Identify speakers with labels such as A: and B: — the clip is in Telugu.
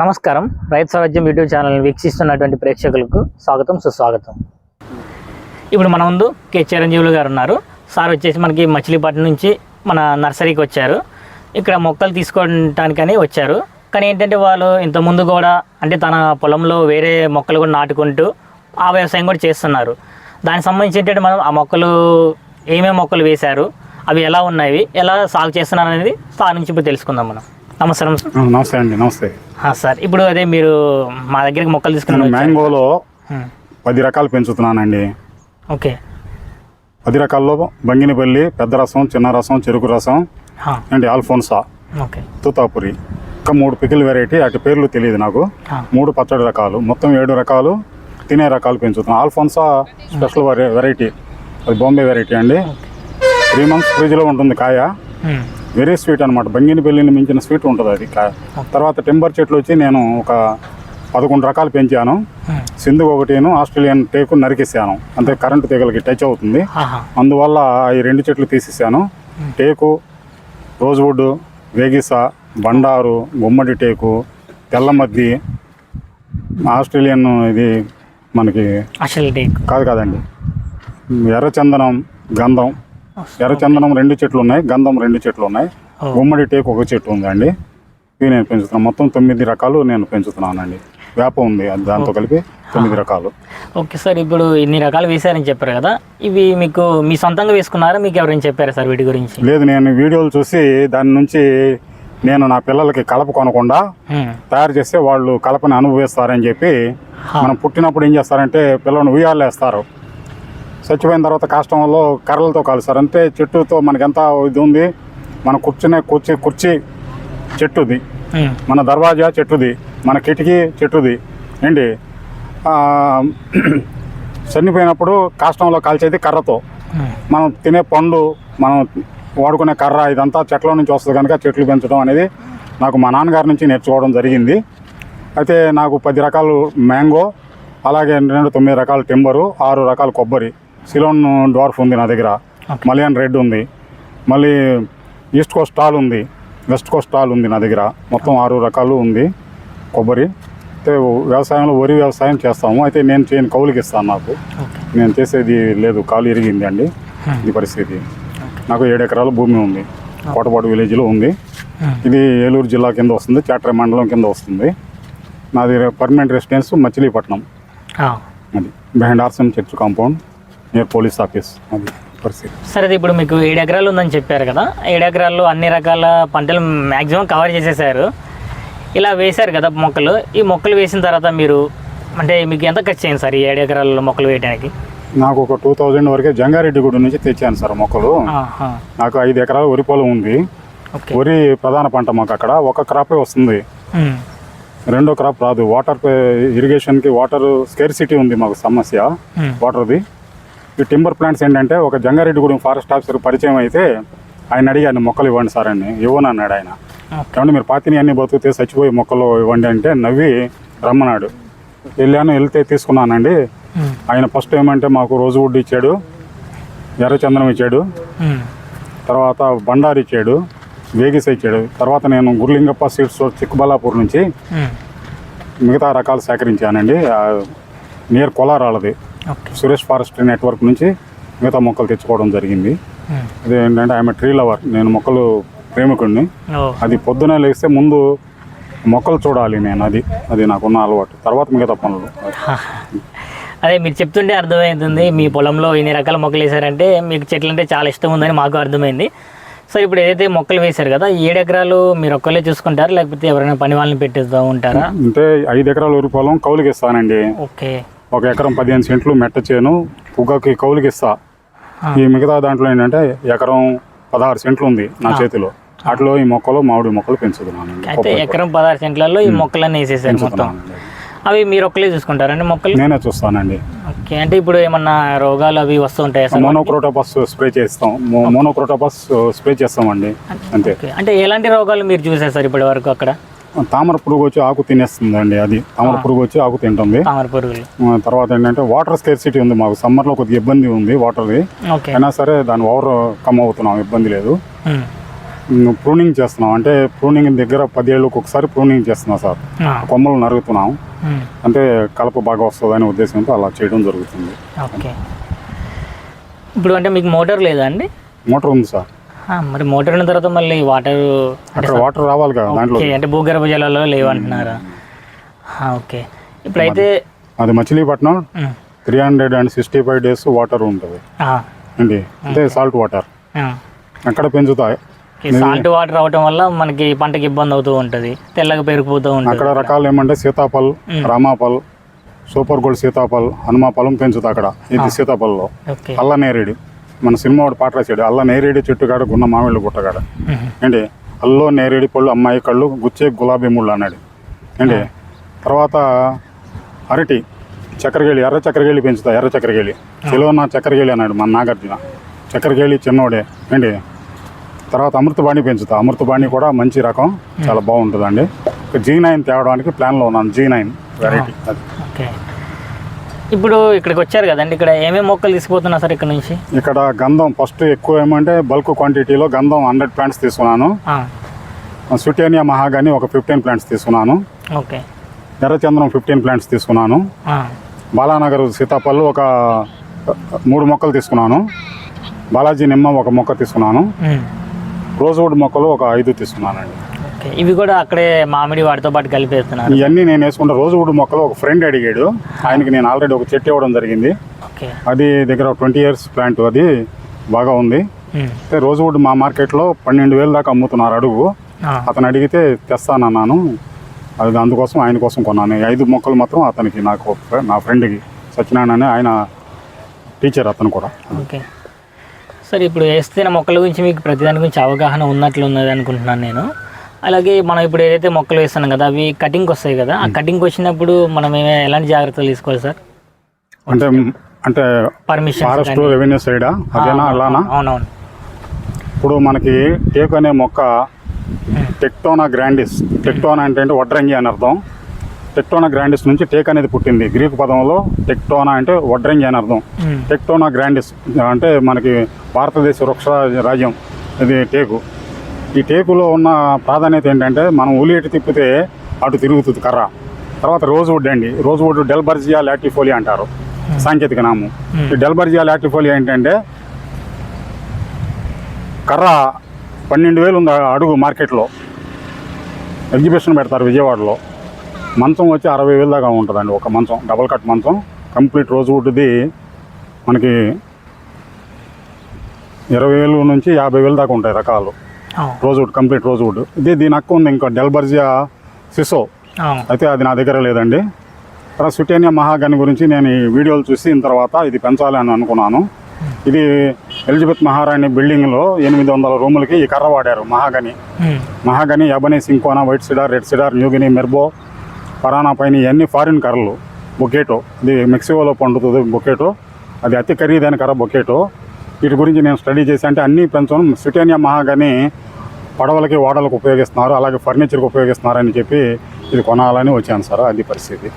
A: నమస్కారం. రైతు స్వరాజ్యం యూట్యూబ్ ఛానల్ని వీక్షిస్తున్నటువంటి ప్రేక్షకులకు స్వాగతం, సుస్వాగతం. ఇప్పుడు మన ముందు కె చిరంజీవులు గారు ఉన్నారు. సార్ వచ్చేసి మనకి మచిలీపట్నం నుంచి మన నర్సరీకి వచ్చారు. ఇక్కడ మొక్కలు తీసుకోవడానికని వచ్చారు. కానీ ఏంటంటే వాళ్ళు ఇంతకుముందు కూడా అంటే తన పొలంలో వేరే మొక్కలు కూడా నాటుకుంటూ ఆ వ్యవసాయం కూడా చేస్తున్నారు. దానికి సంబంధించి ఏంటంటే మనం ఆ మొక్కలు ఏమేమి మొక్కలు వేశారు, అవి ఎలా ఉన్నాయి, ఎలా సాగు చేస్తున్నారు అనేది సార్ నుంచి ఇప్పుడు తెలుసుకుందాం మనం. నమస్కారం సార్.
B: నమస్తే అండి. నమస్తే
A: సార్. ఇప్పుడు అదే మీరు మా దగ్గరికి మొక్కలు తీసుకున్నాను.
B: మ్యాంగోలో 10 రకాలు పెంచుతున్నానండి.
A: ఓకే.
B: 10 రకాల్లో బంగినపల్లి, పెద్ద రసం, చిన్న రసం, చెరుకు రసం అండ్ ఆల్ఫోన్సా,
A: ఓకే,
B: తూతాపురి, ఇంకా 3 పికిల్ వెరైటీ. అటు పేర్లు తెలియదు నాకు. 3 పచ్చడి రకాలు, మొత్తం 7 రకాలు తినే రకాలు పెంచుతున్నాను. ఆల్ఫోన్సా స్పెషల్ వెరైటీ, అది బాంబే వెరైటీ అండి. 3 months ఫ్రిడ్జ్లో ఉంటుంది కాయ. వెరీ స్వీట్ అనమాట. బంగినపల్లిని మించిన స్వీట్ ఉంటుంది అది కాయ. తర్వాత టెంబర్ చెట్లు వచ్చి నేను ఒక 11 రకాలు పెంచాను. సింధు ఒకటిను, ఆస్ట్రేలియన్ టేకు నరికేసాను. అంటే కరెంటు తీగలకి టచ్ అవుతుంది, అందువల్ల ఈ 2 చెట్లు తీసేసాను. టేకు, రోజ్వుడ్, వేగిసా, బండారు, గుమ్మడి టేకు, తెల్లమద్ది, ఆస్ట్రేలియన్ ఇది మనకి కాదండి, ఎర్రచందనం, గంధం. ఎర్రచందనం 2 చెట్లు ఉన్నాయి, గంధం 2 చెట్లు ఉన్నాయి, గుమ్మడి టేకు 1 చెట్టు ఉందండి. ఇవి నేను పెంచుతున్నాను. మొత్తం 9 రకాలు నేను పెంచుతున్నానండి. వేప ఉంది, దాంతో కలిపి 9 రకాలు.
A: Okay sir. ఇప్పుడు ఇన్ని రకాలు వేసారని చెప్పారు కదా, ఇవి మీకు మీ సొంతంగా వేసుకున్నారా, మీకు ఎవరైనా చెప్పారా సార్ వీటి గురించి?
B: లేదు, నేను వీడియోలు చూసి దాని నుంచి నేను నా పిల్లలకి కలప కొనకుండా తయారు చేస్తే వాళ్ళు కలపని అనుభవిస్తారని చెప్పి, మనం పుట్టినప్పుడు ఏం చేస్తారంటే పిల్లల్ని ఉయ్యాలేస్తారు. చచ్చిపోయిన తర్వాత కాష్టంలో కర్రలతో కాలుస్తారు. అంటే చెట్టుతో మనకి ఎంత ఇది ఉంది, మన కూర్చునే కుర్చీ చెట్టుది, మన దర్వాజా చెట్టుది, మన కిటికీ చెట్టుది ఏంటి. చనిపోయినప్పుడు కాష్టంలో కాల్చేది కర్రతో. మనం తినే పండు, మనం వాడుకునే కర్ర, ఇదంతా చెట్ల నుంచి వస్తుంది కనుక చెట్లు పెంచడం అనేది నాకు మా నాన్నగారి నుంచి నేర్చుకోవడం జరిగింది. అయితే నాకు 10 రకాలు మ్యాంగో, అలాగే 9 రకాల టింబరు, 6 రకాల కొబ్బరి, సిలోన్ డ్వార్ఫ్ ఉంది నా దగ్గర, మలియన్ రెడ్ ఉంది, మళ్ళీ ఈస్ట్ కోస్ట్ స్టాల్ ఉంది, వెస్ట్ కోస్ట్ స్టాల్ ఉంది నా దగ్గర. మొత్తం 6 రకాలు ఉంది కొబ్బరి. అయితే వ్యవసాయంలో వరి వ్యవసాయం చేస్తాము. అయితే నేను చేయని కౌలుకి ఇస్తాను. నాకు నేను చేసేది లేదు, కాలు ఇరిగింది అండి ఇది పరిస్థితి. నాకు 7 ఎకరాల భూమి ఉంది, కోటపాడు విలేజ్లో ఉంది. ఇది ఏలూరు జిల్లా కింద వస్తుంది, చాట్ర మండలం కింద వస్తుంది. నాది పర్మనెంట్ రెసిడెన్స్ మచిలీపట్నం, అది behind arson church compound near police office, అది పరిస్థితి.
A: సరే, ఇప్పుడు మీకు 7 ఎకరాలు ఉందని చెప్పారు కదా, 7 ఎకరాల్లో అన్ని రకాల పంటలు మ్యాక్సిమం కవర్ చేసేసారు. ఇలా వేశారు కదా మొక్కలు. ఈ మొక్కలు వేసిన తర్వాత మీరు అంటే మీకు ఎంత ఖర్చు అయింది సార్ ఈ 7 ఎకరాల్లో మొక్కలు వేయడానికి?
B: నాకు ఒక 2000 వరకే జంగారెడ్డిగూడ నుంచి తెచ్చాను సార్ మొక్కలు. నాకు 5 ఎకరాల వరి పొలం ఉంది. వరి ప్రధాన పంట మాకు. అక్కడ ఒక క్రాపే వస్తుంది, రెండో క్రాప్ రాదు. వాటర్ ఇరిగేషన్కి వాటర్ స్కేర్సిటీ ఉంది మాకు, సమస్య వాటర్ది. ఈ టింబర్ ప్లాంట్స్ ఏంటంటే, ఒక జంగారెడ్డిగూడెం ఫారెస్ట్ ఆఫీసర్ పరిచయం అయితే ఆయన అడిగాను, మొక్కలు ఇవ్వండి సార్ అని. ఇవ్వను అన్నాడు ఆయన. ఏమంటే మీరు పాతిని అన్ని బతుకుతే చచ్చిపోయి మొక్కలు ఇవ్వండి అంటే నవ్వి రమ్మన్నాడు. వెళ్తే తీసుకున్నానండి. ఆయన ఫస్ట్ ఏమంటే మాకు రోజువుడ్ ఇచ్చాడు, ఎర్రచందనం ఇచ్చాడు, తర్వాత బండారు ఇచ్చాడు, వేగిస ఇచ్చాడు. తర్వాత నేను గుర్లింగప్ప సీడ్స్ చిక్కబల్లాపూర్ నుంచి మిగతా రకాలు సేకరించానండి. నియర్ కొలారాలది సురేష్ ఫారెస్ట్ నెట్వర్క్ నుంచి మిగతా మొక్కలు తెచ్చుకోవడం జరిగింది. అది ఏంటంటే ఆమె ట్రీ లవర్, నేను మొక్కలు ప్రేమికుడిని. అది పొద్దునే లేస్తే ముందు మొక్కలు చూడాలి నేను, అది నాకున్న అలవాటు. తర్వాత మిగతా పనులు.
A: అదే మీరు చెప్తుంటే అర్థమవుతుంది, మీ పొలంలో ఇన్ని రకాల మొక్కలు వేసారంటే మీకు చెట్లు అంటే చాలా ఇష్టం ఉందని మాకు అర్థమైంది. సో ఇప్పుడు ఏదైతే మొక్కలు వేశారు కదా, 7 ఎకరాలు మీరు ఒక్కళ్ళే చూసుకుంటారా, లేకపోతే ఎవరైనా పని వాళ్ళని పెట్టిస్తూ ఉంటారా? అంటే
B: 5 ఎకరాల వరి పొలం కౌలుకి ఇస్తానండి.
A: ఓకే.
B: 1 ఎకరం 15 సెంట్లు మెట్ట చేను పుగ్గకి కౌలుకి ఇస్తా. ఈ మిగతా దాంట్లో ఏంటంటే ఎకరం 16 సెంట్లు ఉంది నా చేతిలో. అట్లో ఈ మొక్కలు మామిడి మొక్కలు పెంచుతున్నాను.
A: అయితే ఎకరం 16 సెంట్లలో ఈ మొక్కలన్నీ వేసేసారు మొత్తం. అవి మీరు ఒక్కలే చూసుకుంటారండి మొక్కలు?
B: నేనే చూస్తానండి.
A: ఓకే. అంటే ఇప్పుడు ఏమన్నా రోగాలు అవి వస్తూ ఉంటాయి సార్?
B: మోనోక్రోటోపస్ స్ప్రే చేస్తాం, మోనోక్రోటోపస్ స్ప్రే చేస్తామండి అంతే.
A: అంటే ఎలాంటి రోగాలు మీరు చూసారు సార్ ఇప్పటి వరకు అక్కడ?
B: తామర పురుగు వచ్చి ఆకు తినేస్తుందండి. అది తామర పురుగు వచ్చి ఆకు తింటుంది.
A: తామర పురుగులు.
B: తర్వాత ఏంటంటే వాటర్ స్కేర్సిటీ ఉంది మాకు. సమ్మర్లో కొద్దిగా ఇబ్బంది ఉంది వాటర్ది. అయినా సరే దాన్ని ఓవర్ కమ్ అవుతున్నాం, ఇబ్బంది లేదు. ప్రూనింగ్ చేస్తున్నాం. అంటే ప్రూనింగ్ దగ్గర 10 ఏళ్ళకి ఒకసారి ప్రూనింగ్ చేస్తున్నాం సార్. కొమ్మలు నరుగుతున్నాం, అంటే కలప బాగా వస్తుందనే ఉద్దేశంతో అలా చేయడం జరుగుతుంది.
A: ఓకే. ఇప్పుడు అంటే మీకు మోటార్ లేదా అండి?
B: మోటార్ ఉంది సార్.
A: మరి మోటార్ ఉన్న తర్వాత మళ్ళీ వాటర్
B: అక్కడ వాటర్ రావాలి కదా దాంట్లో.
A: అంటే భూగర్భ జలాల్లో లేవంటున్నారా? ఓకే. ఇప్పుడైతే
B: అది మచిలీపట్నం 365 days వాటర్ ఉంటుంది అండి, అంటే సాల్ట్ వాటర్ అక్కడ పెంచుతాయి.
A: సాల్ట్ వాటర్ అవటం వల్ల మనకి పంటకి ఇబ్బంది అవుతూ ఉంటుంది, తెల్లగా పెరిగిపోతూ ఉంటుంది.
B: అక్కడ రకాలు ఏమంటే సీతాఫల్, రామాఫల్, సూపర్ గోల్డ్ సీతాఫల్, హనుమాఫలం పెంచుతా అక్కడ. ఇది సీతాఫల్లో అల్ల నేరేడు, మన సినిమా ఒకటి పాట రాసాడు, అల్ల నేరేడు చెట్టు కాడ గున్న మామిళ్ళు గుట్టగాడ ఏంటి, అల్లో నేరేడు పళ్ళు అమ్మాయి కళ్ళు గుచ్చే గులాబీ ముళ్ళు అన్నాడు ఏంటి. తర్వాత అరటి, చక్కెరగేళి, ఎర్ర చక్కెరగేళి పెంచుతా, ఎర్ర చక్కెరగేళి చెలువన్న చక్కెరగేళి అన్నాడు మన నాగార్జున. చక్కెరగేళి చిన్నోడే ఏంటి. తర్వాత అమృతబాణి పెంచుతా, అమృతబాణి కూడా మంచి రకం, చాలా బాగుంటుందండి. G9 తేవడానికి ప్లాన్లో ఉన్నాను, G9 వెరైటీ అది.
A: ఓకే. ఇప్పుడు ఇక్కడికి వచ్చారు కదండి, ఇక్కడ ఏమేమి మొక్కలు తీసుకుపోతున్నా సార్ ఇక్కడ నుంచి?
B: ఇక్కడ గంధం ఫస్ట్ ఎక్కువ ఏమంటే బల్క్ క్వాంటిటీలో గంధం 100 plants తీసుకున్నాను. సుటేనియా మహాగాని ఒక 15 plants తీసుకున్నాను.
A: ఓకే.
B: ఎర్రచంద్రం 15 plants తీసుకున్నాను. బాలానగర్ సీతాఫల్ ఒక 3 మొక్కలు తీసుకున్నాను. బాలాజీ నిమ్మ ఒక మొక్క తీసుకున్నాను. రోజ్వుడ్ మొక్కలు ఒక 5 తీసుకున్నానండి.
A: ఓకే. ఇవి కూడా అక్కడే మామిడి వాటితో పాటు కలిపేస్తున్నాను.
B: ఇవన్నీ నేను వేసుకుంటా. రోజ్వుడ్ మొక్కలు ఒక ఫ్రెండ్ అడిగాడు, ఆయనకి నేను ఆల్రెడీ ఒక చెట్టు ఇవ్వడం జరిగింది.
A: ఓకే.
B: అది దగ్గర 20 years ప్లాంట్, అది బాగా ఉంది. రోజ్వుడ్ మా మార్కెట్లో 12,000 దాకా అమ్ముతున్నారు అడుగు. అతను అడిగితే తెస్తానన్నాను, అది అందుకోసం ఆయన కోసం కొన్నాను. 5 మొక్కలు మాత్రం అతనికి, నాకు నా ఫ్రెండ్కి సత్యనారాయణ అని, ఆయన టీచర్ అతను కూడా.
A: ఓకే. సరే, ఇప్పుడు వేస్తున్న మొక్కల గురించి మీకు ప్రతిదాని గురించి అవగాహన ఉన్నట్లున్నది అనుకుంటున్నాను నేను. అలాగే మనం ఇప్పుడు ఏదైతే మొక్కలు వేస్తున్నాం కదా, అవి కటింగ్కి వస్తాయి కదా, ఆ కటింగ్కి వచ్చినప్పుడు మనం ఎలాంటి జాగ్రత్తలు తీసుకోవాలి సార్?
B: అంటే అంటే
A: పర్మిషన్,
B: ఫారెస్ట్ రెవెన్యూ సైడా అదేనా అలానా?
A: అవునవును.
B: ఇప్పుడు మనకి టేకు అనే మొక్క టెక్టోనా గ్రాండిస్, టెక్టోనా అంటే వడ్రంగి అని అర్థం. టెక్టోనా గ్రాండిస్ నుంచి టేక్ అనేది పుట్టింది. గ్రీకు పదంలో టెక్టోనా అంటే వడ్రంగి అని అర్థం. టెక్టోనా గ్రాండిస్ అంటే మనకి భారతదేశ వృక్ష రాజ్యం ఇది టేకు. ఈ టేకులో ఉన్న ప్రాధాన్యత ఏంటంటే, మనం ఉలి ఎటు తిప్పితే అటు తిరుగుతుంది కర్ర. తర్వాత రోజ్వుడ్ అండి, రోజ్వుడ్ డెల్బర్జియా లాటిఫోలియా అంటారు సాంకేతిక నామం. ఈ డెల్బర్జియా లాటిఫోలియా ఏంటంటే, కర్ర 12,000 ఉంది అడుగు మార్కెట్లో, ఎగ్జిబిషన్ పెడతారు విజయవాడలో. మంచం వచ్చి 60,000 దాకా ఉంటుందండి ఒక మంచం, డబల్ కట్ మంచం. కంప్లీట్ రోజ్వుడ్ది మనకి 20,000 నుంచి 50,000 దాకా ఉంటాయి రకాలు. Rosewood, complete rosewood. దీని హక్కు ఉంది ఇంకా డెల్బర్జియా సిసో, అయితే అది నా దగ్గర లేదండి. తర్వాత సుటేనియా మహాగని గురించి నేను ఈ వీడియోలు చూసిన తర్వాత ఇది పెంచాలి అని అనుకున్నాను. ఇది ఎలిజబెత్ మహారాణి బిల్డింగ్లో 800 రూములకి ఈ కర్ర వాడారు mahogany, ebony, cinchona, white cedar, red cedar, New Guinea, merbau, Parana pine, ఇవన్నీ ఫారిన్ కర్రలు. బొకేటో, ఇది మెక్సికోలో పండుతుంది బొకేటో, అది అతి ఖరీదైన కర్ర బొకేటో. వీటి గురించి నేను స్టడీ చేసి అంటే అన్నీ పెంచడం. సుటేనియా మహాగని పడవలకి ఓడలకు ఉపయోగిస్తున్నారు, అలాగే ఫర్నిచర్కి ఉపయోగిస్తున్నారని చెప్పి ఇది కొనాలని వచ్చాను సార్. అది పరిస్థితి.